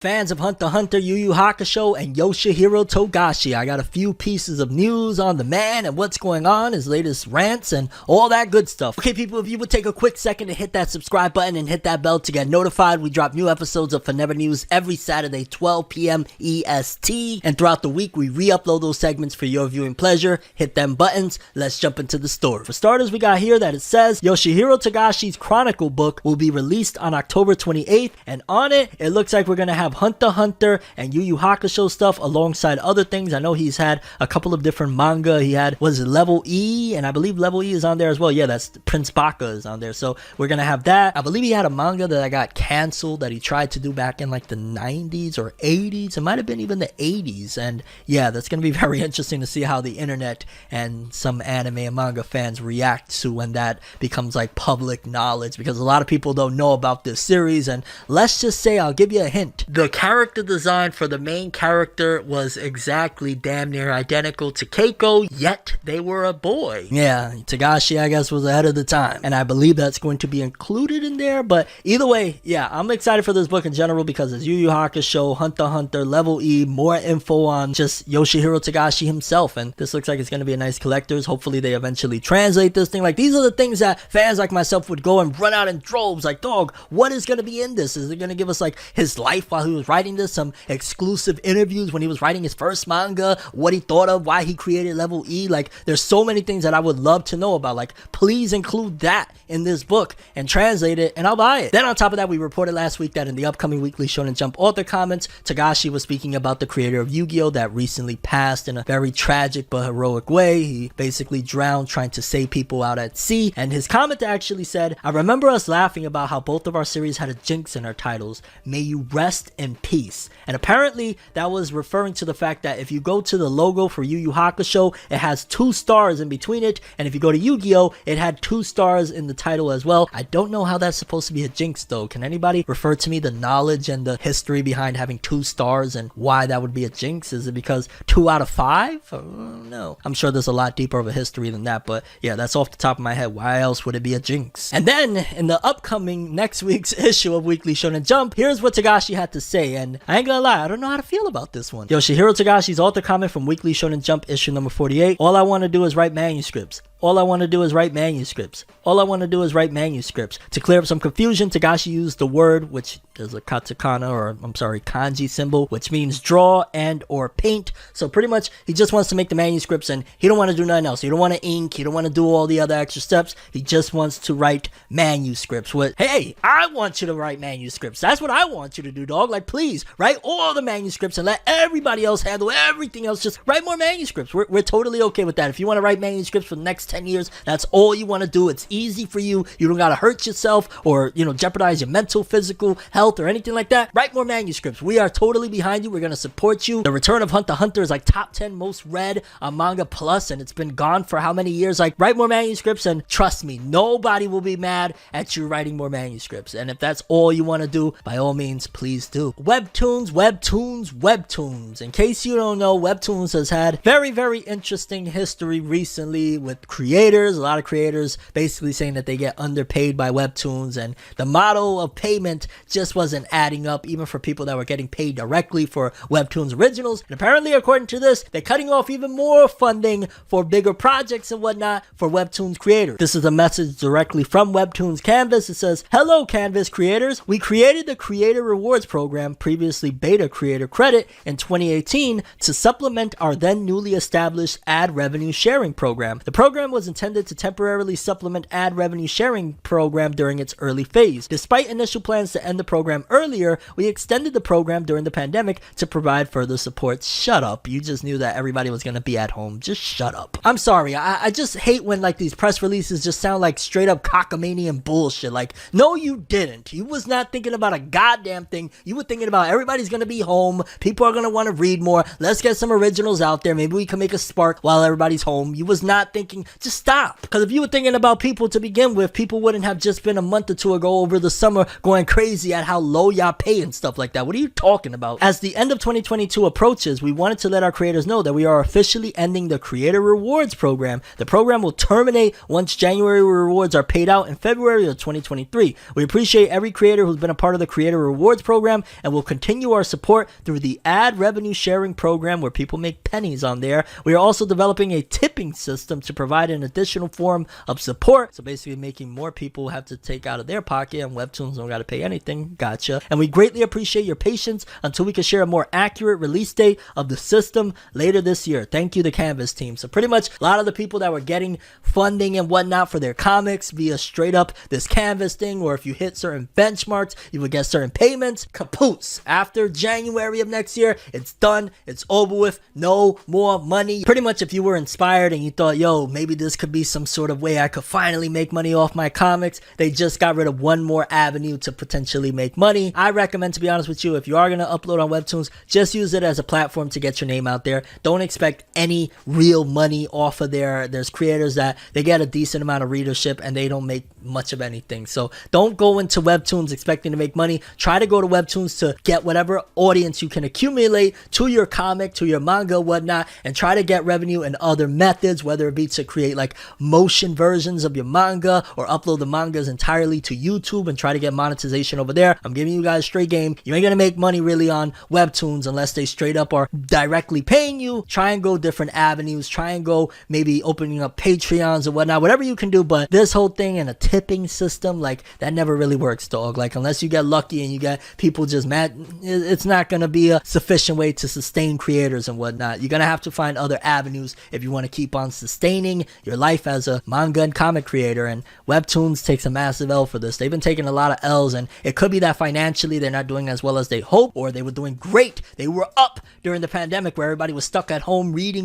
Fans of Hunter x Hunter, Yu Yu Hakusho, and Yoshihiro Togashi, I got a few pieces of news on the man and what's going on, his latest rants, and all that good stuff. Okay, people, if you would take a quick second to hit that subscribe button and hit that bell to get notified. We drop new episodes of FORNEVERNEWS every Saturday, 12 p.m. EST, and throughout the week, we re-upload those segments for your viewing pleasure. Hit them buttons. Let's jump into the story. For starters, we got here that it says Yoshihiro Togashi's Chronicle book will be released on October 28th, and on it, it looks like we're gonna have Hunter x Hunter and Yu Yu Hakusho stuff alongside other things. I know he's had a couple of different manga. He had, was it Level E? And I believe Level E is on there as well. Yeah, that's Prince Baka is on there. So we're gonna have that. I believe he had a manga that got canceled that he tried to do back in like the 90s or 80s. It might have been even the 80s. And yeah, that's gonna be very interesting to see how the internet and some anime and manga fans react to when that becomes like public knowledge, because a lot of people don't know about this series. And let's just say, I'll give you a hint, the character design for the main character was exactly damn near identical to Keiko, yet they were a boy. Yeah, Togashi, I guess, was ahead of the time, and I believe that's going to be included in there. But either way, yeah, I'm excited for this book in general because it's Yu Yu Hakusho, Hunter x Hunter, Level E, more info on just Yoshihiro Togashi himself, and this looks like it's going to be a nice collector's. Hopefully they eventually translate this thing. Like, these are the things that fans like myself would go and run out in droves, like, dog, what is going to be in this? Is it going to give us like his life while he was writing this, some exclusive interviews when he was writing his first manga, what he thought of, why he created Level E? Like, there's so many things that I would love to know about. Like, please include that in this book and translate it, and I'll buy it. Then on top of that, we reported last week that in the upcoming Weekly Shonen Jump author comments, Togashi was speaking about the creator of Yu-Gi-Oh! That recently passed in a very tragic but heroic way. He basically drowned trying to save people out at sea, and his comment actually said, "I remember us laughing about how both of our series had a jinx in our titles. May you rest in peace." And apparently that was referring to the fact that if you go to the logo for Yu Yu Hakusho, it has 2 stars in between it, and if you go to Yu-Gi-Oh, it had 2 stars in the title as well. I don't know how that's supposed to be a jinx though. Can anybody refer to me the knowledge and the history behind having 2 stars and why that would be a jinx? Is it because 2 out of 5? No, I'm sure there's a lot deeper of a history than that, but yeah, that's off the top of my head. Why else would it be a jinx? And then in the upcoming next week's issue of Weekly Shonen Jump, here's what Togashi had to say, and I ain't gonna lie, I don't know how to feel about this one. Yoshihiro Togashi's author comment from Weekly Shonen Jump issue number 48. "All I want to do is write manuscripts. All I want to do is write manuscripts. All I want to do is write manuscripts." To clear up some confusion, Togashi used the word, which is a katakana, or I'm sorry, kanji symbol, which means draw and or paint. So pretty much he just wants to make the manuscripts and he don't want to do nothing else. He don't want to ink. He don't want to do all the other extra steps. He just wants to write manuscripts. What? Hey, I want you to write manuscripts. That's what I want you to do, dog. Like, please write all the manuscripts and let everybody else handle everything else. Just write more manuscripts. We're totally okay with that. If you want to write manuscripts for the next 10 years, that's all you want to do. It's easy for you. You don't got to hurt yourself or, you know, jeopardize your mental, physical health or anything like that. Write more manuscripts. We are totally behind you. We're going to support you. The return of Hunter x Hunter is like top 10 most read on Manga Plus, and it's been gone for how many years? Like, write more manuscripts, and trust me, nobody will be mad at you writing more manuscripts. And if that's all you want to do, by all means, please do. Webtoons, Webtoons, Webtoons. In case you don't know, Webtoons has had very, very interesting history recently with creators. A lot of creators basically saying that they get underpaid by Webtoons, and the model of payment just wasn't adding up, even for people that were getting paid directly for Webtoons originals. And apparently, according to this, they're cutting off even more funding for bigger projects and whatnot for Webtoons creators. This is a message directly from Webtoons Canvas. It says, "Hello, Canvas creators. We created the Creator Rewards Program, previously Beta Creator Credit, in 2018 to supplement our then newly established ad revenue sharing program. The program was intended to temporarily supplement ad revenue sharing program during its early phase. Despite initial plans to end the program earlier, we extended the program during the pandemic to provide further support." Shut up. You just knew that everybody was going to be at home. Just shut up. I'm sorry. I just hate when like these press releases just sound like straight up cockamanian bullshit. Like, no, you didn't. You was not thinking about a goddamn thing. You were thinking about everybody's going to be home. People are going to want to read more. Let's get some originals out there. Maybe we can make a spark while everybody's home. You was not thinking just stop. Because if you were thinking about people to begin with, people wouldn't have just been a month or two ago over the summer going crazy at how low y'all pay and stuff like that. What are you talking about? As the end of 2022 approaches, we wanted to let our creators know that we are officially ending the Creator Rewards program. The program will terminate once January rewards are paid out in February of 2023. We appreciate every creator who's been a part of the Creator Rewards program, and will continue our support through the ad revenue sharing program where people make pennies on there. We are also developing a tipping system to provide an additional form of support, so basically making more people have to take out of their pocket, and Webtoons don't gotta pay anything. Gotcha. And we greatly appreciate your patience until we can share a more accurate release date of the system later this year. Thank you, the Canvas team. So pretty much a lot of the people that were getting funding and whatnot for their comics via straight up this Canvas thing, or if you hit certain benchmarks, you would get certain payments. Kapoots. After January of next year, it's done. It's over with. No more money. Pretty much if you were inspired and you thought, yo, maybe this could be some sort of way I could finally make money off my comics, they just got rid of one more avenue to potentially make money. I recommend, to be honest with you, if you are going to upload on Webtoons, just use it as a platform to get your name out there. Don't expect any real money off of there. There's creators that they get a decent amount of readership and they don't make much of anything. So don't go into Webtoons expecting to make money. Try to go to Webtoons to get whatever audience you can accumulate to your comic, to your manga, whatnot, and try to get revenue in other methods, whether it be to create like motion versions of your manga or upload the mangas entirely to YouTube and try to get monetization over there. I'm giving you guys straight game. You ain't gonna make money really on Webtoons unless they straight up are directly paying you. Try and go different avenues. Try and go maybe opening up Patreons or whatnot, whatever you can do. But this whole thing and a tipping system, like, that never really works, dog. Like, unless you get lucky and you get people just mad, it's not gonna be a sufficient way to sustain creators and whatnot. You're gonna have to find other avenues if you want to keep on sustaining your life as a manga and comic creator. And Webtoons takes a massive L for this. They've been taking a lot of L's, and it could be that financially they're not doing as well as they hope, or they were doing great. They were up during the pandemic where everybody was stuck at home reading,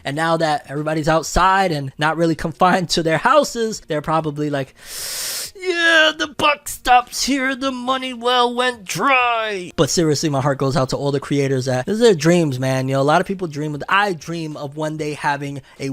and now that everybody's outside and not really confined to their houses, they're probably like, yeah, the buck stops here, the money well went dry. But seriously, my heart goes out to all the creators that this is their dreams, man. You know, a lot of people dream of, I dream of one day having a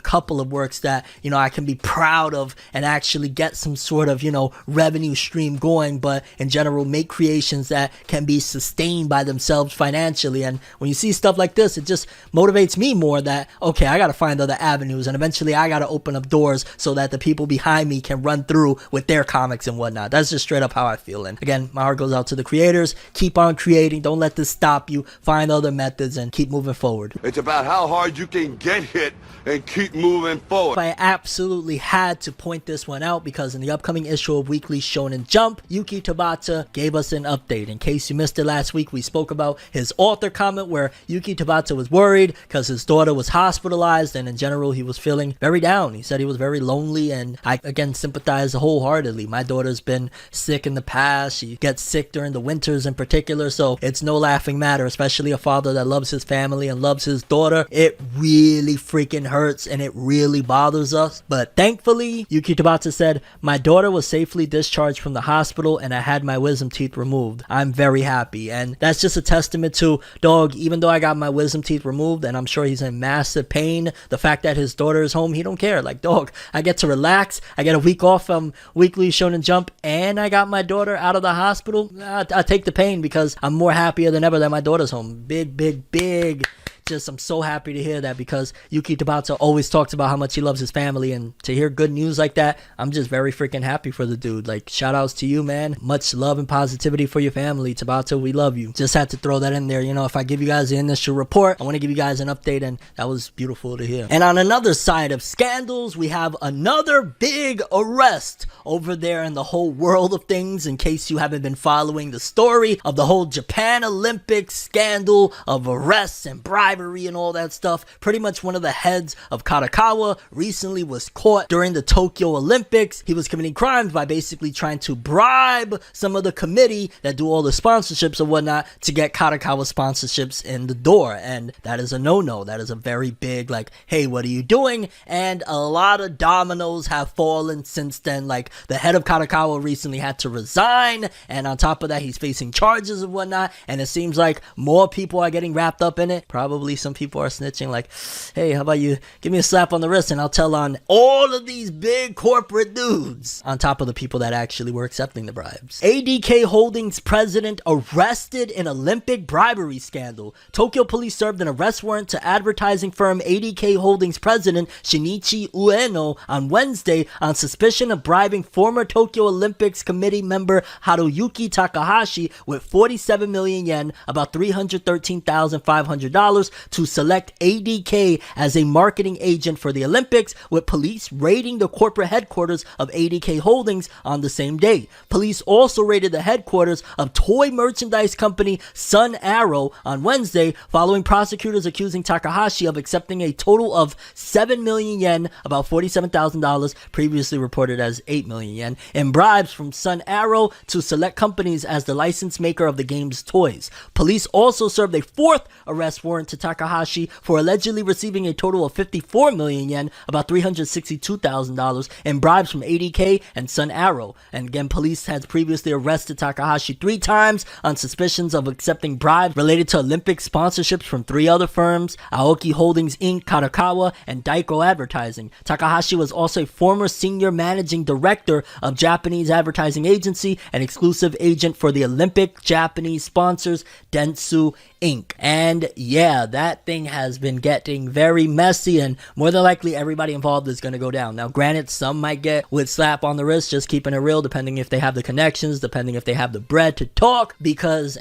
couple of works that, you know, I can be proud of and actually get some sort of, you know, revenue stream going, but in general make creations that can be sustained by themselves financially. And when you see stuff like this, it just motivates me more that, okay, I gotta find other avenues, and eventually I gotta open up doors so that the people behind me can run through with their comics and whatnot. That's just straight up how I feel. And again, my heart goes out to the creators. Keep on creating. Don't let this stop you. Find other methods and keep moving forward. It's about how hard you can get hit and keep moving forward. I absolutely had to point this one out because in the upcoming issue of Weekly Shonen Jump, Yuki Tabata gave us an update. In case you missed it last week, we spoke about his author comment where Yuki Tabata was worried because his daughter was hospitalized, and in general he was feeling very down. He said he was very lonely, and I again sympathize wholeheartedly. My daughter's been sick in the past. She gets sick during the winters in particular, so it's no laughing matter, especially a father that loves his family and loves his daughter. It really freaking hurts and it really bothers us. But thankfully, Yuki Tabata said, my daughter was safely discharged from the hospital and I had my wisdom teeth removed. I'm very happy. And that's just a testament to, dog, even though I got my wisdom teeth removed and I'm sure he's in massive pain, the fact that his daughter is home, he don't care. Like, dog, I get to relax. I get a week off from Weekly Shonen Jump and I got my daughter out of the hospital. I take the pain because I'm more happier than ever that my daughter's home. Big. Just, I'm so happy to hear that because Yuki Tabata always talks about how much he loves his family, and to hear good news like that, I'm just very freaking happy for the dude. Like, shout outs to you, man. Much love and positivity for your family, Tabata. We love you. Just had to throw that in there. You know, if I give you guys the initial report, I want to give you guys an update, and that was beautiful to hear. And on another side of scandals, we have another big arrest over there in the whole world of things. In case you haven't been following the story of the whole Japan Olympics scandal of arrests and bribery and all that stuff, pretty much one of the heads of Kadokawa recently was caught during the Tokyo Olympics. He was committing crimes by basically trying to bribe some of the committee that do all the sponsorships and whatnot to get Kadokawa sponsorships in the door, and that is a no-no. That is a very big, like, hey, what are you doing? And a lot of dominoes have fallen since then. Like, the head of Kadokawa recently had to resign, and on top of that, he's facing charges and whatnot, and it seems like more people are getting wrapped up in it. Probably hopefully some people are snitching like, hey, how about you give me a slap on the wrist and I'll tell on all of these big corporate dudes on top of the people that actually were accepting the bribes. ADK Holdings president arrested in Olympic bribery scandal. Tokyo police served an arrest warrant to advertising firm ADK Holdings president Shinichi Ueno on Wednesday on suspicion of bribing former Tokyo Olympics committee member Haruyuki Takahashi with 47 million yen, about $313,500, to select ADK as a marketing agent for the Olympics, with police raiding the corporate headquarters of ADK Holdings on the same day. Police also raided the headquarters of toy merchandise company Sun Arrow on Wednesday, following prosecutors accusing Takahashi of accepting a total of 7 million yen, about $47,000, previously reported as 8 million yen, in bribes from Sun Arrow to select companies as the license maker of the game's toys. Police also served a fourth arrest warrant to Takahashi for allegedly receiving a total of 54 million yen, about $362,000, in bribes from ADK and Sun Arrow. And again, police has previously arrested Takahashi 3 times on suspicions of accepting bribes related to Olympic sponsorships from 3 other firms, Aoki Holdings Inc., Karakawa, and Daiko Advertising. Takahashi was also a former senior managing director of Japanese advertising agency and exclusive agent for the Olympic Japanese sponsors Dentsu Inc. And yeah, that thing has been getting very messy, and more than likely everybody involved is going to go down. Now granted, some might get with slap on the wrist, just keeping it real, depending if they have the connections, depending if they have the bread to talk,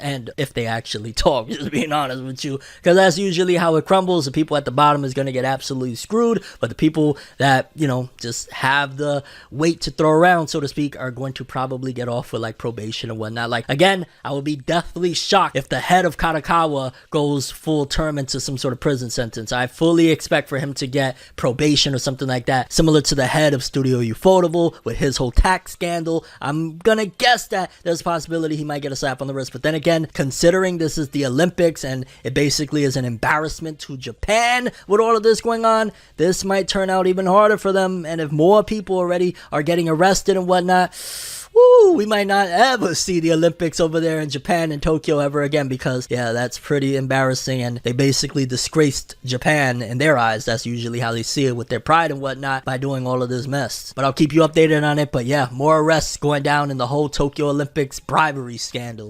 and if they actually talk, just being honest with you, because that's usually how it crumbles. The people at the bottom is going to get absolutely screwed, but the people that, just have the weight to throw around, so to speak, are going to probably get off with like probation and whatnot. Like, again, I would be deathly shocked if the head of Karakawa goes full term into some sort of prison sentence. I fully expect for him to get probation or something like that, similar to the head of Studio Ufotable with his whole tax scandal. I'm gonna guess that there's a possibility he might get a slap on the wrist, but then again, considering this is the Olympics and it basically is an embarrassment to Japan with all of this going on, this might turn out even harder for them. And if more people already are getting arrested and whatnot, we might not ever see the Olympics over there in Japan and Tokyo ever again, because yeah, that's pretty embarrassing, and they basically disgraced Japan in their eyes. That's usually how they see it, with their pride and whatnot, by doing all of this mess. But I'll keep you updated on it. But yeah, more arrests going down in the whole Tokyo Olympics bribery scandal.